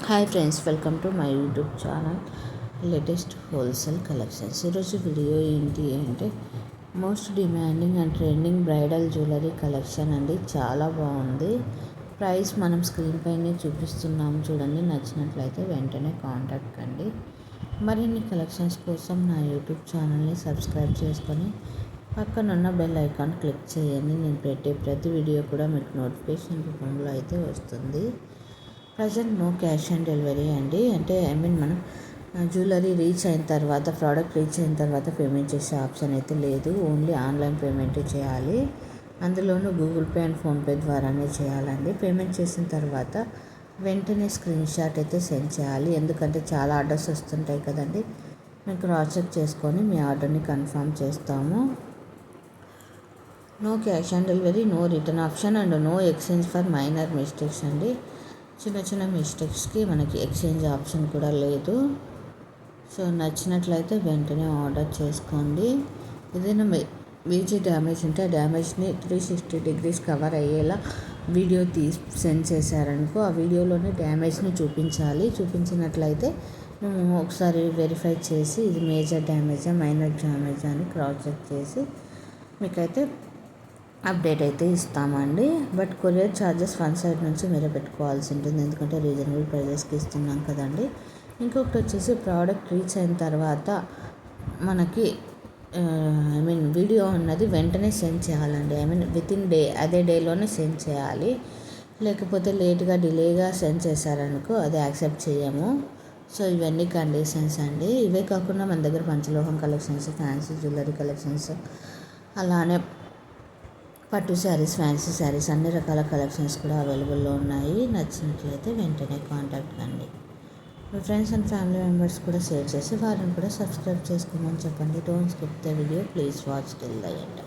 Hi friends, welcome to my YouTube channel latest wholesale collections. ఈరోజు video ఏంటి అంటే most demanding and trending bridal jewellery collection అండి. చాలా బాగుంది. ప్రైస్ మనం స్క్రీన్ పైనే చూపిస్తున్నాము చూడండి. నచ్చినట్లయితే వెంటనే కాంటాక్ట్ కండి. మరిన్ని కలెక్షన్స్ కోసం నా యూట్యూబ్ ఛానల్ని సబ్స్క్రైబ్ చేసుకొని పక్కనున్న బెల్ ఐకాన్ క్లిక్ చేయండి. నేను పెట్టే ప్రతి వీడియో కూడా మీకు నోటిఫికేషన్ రూపంలో అయితే వస్తుంది. Present no cash on delivery అండి. అంటే మనం జ్యువెలరీ రీచ్ అయిన తర్వాత, ప్రోడక్ట్ రీచ్ అయిన తర్వాత పేమెంట్ చేసే ఆప్షన్ అయితే లేదు. ఓన్లీ ఆన్లైన్ పేమెంటే చేయాలి. అందులోనూ గూగుల్ పే అండ్ ఫోన్పే ద్వారానే చేయాలండి. పేమెంట్ చేసిన తర్వాత వెంటనే స్క్రీన్ షాట్ అయితే సెండ్ చేయాలి. ఎందుకంటే చాలా ఆర్డర్స్ వస్తుంటాయి కదండి. మేము క్రాస్ చెక్ చేసుకొని మీ ఆర్డర్ని కన్ఫర్మ్ చేస్తాము. No cash on delivery, no return option and no exchange for minor mistakes అండి. చిన్న చిన్న మిస్టేక్స్కి మనకి ఎక్స్చేంజ్ ఆప్షన్ కూడా లేదు. సో నచ్చినట్లయితే వెంటనే ఆర్డర్ చేసుకోండి. ఏదైనా మేజర్ డ్యామేజ్ ఉంటే ఆ డ్యామేజ్ని 360 degrees కవర్ అయ్యేలా వీడియో తీసి సెండ్ చేశారనుకో, ఆ వీడియోలోనే డ్యామేజ్ని చూపించాలి. చూపించినట్లయితే మేము ఒకసారి వెరిఫై చేసి ఇది మేజర్ డ్యామేజా మైనర్ డ్యామేజా అని క్రాస్ చెక్ చేసి మీకైతే అప్డేట్ అయితే ఇస్తామండి. But courier charges one side నుంచి మీరే పెట్టుకోవాల్సి ఉంటుంది. ఎందుకంటే రీజనబుల్ ప్రైజెస్కి ఇస్తున్నాం కదండి. ఇంకొకటి వచ్చేసి ప్రోడక్ట్ రీచ్ అయిన తర్వాత మనకి వీడియో అన్నది వెంటనే సెండ్ చేయాలండి. వితిన్ డే, అదే డేలోనే సెండ్ చేయాలి. లేకపోతే లేట్గా డిలేగా సెండ్ చేశారనుకో అది యాక్సెప్ట్ చేయము. సో ఇవన్నీ కండిషన్స్ అండి. ఇవే కాకుండా మన దగ్గర పంచలోహం కలెక్షన్స్, ఫ్యాన్సీ జ్యువెలరీ కలెక్షన్స్, అలానే పట్టు శారీస్, ఫ్యాన్సీ శారీస్ అన్ని రకాల కలెక్షన్స్ కూడా అవైలబుల్లో ఉన్నాయి. నచ్చినట్లయితే వెంటనే కాంటాక్ట్ కండి. మీ ఫ్రెండ్స్ అండ్ ఫ్యామిలీ మెంబర్స్ కూడా షేర్ చేసి వారిని కూడా సబ్స్క్రైబ్ చేసుకోమని చెప్పండి. Don't skip the video, please watch till the end.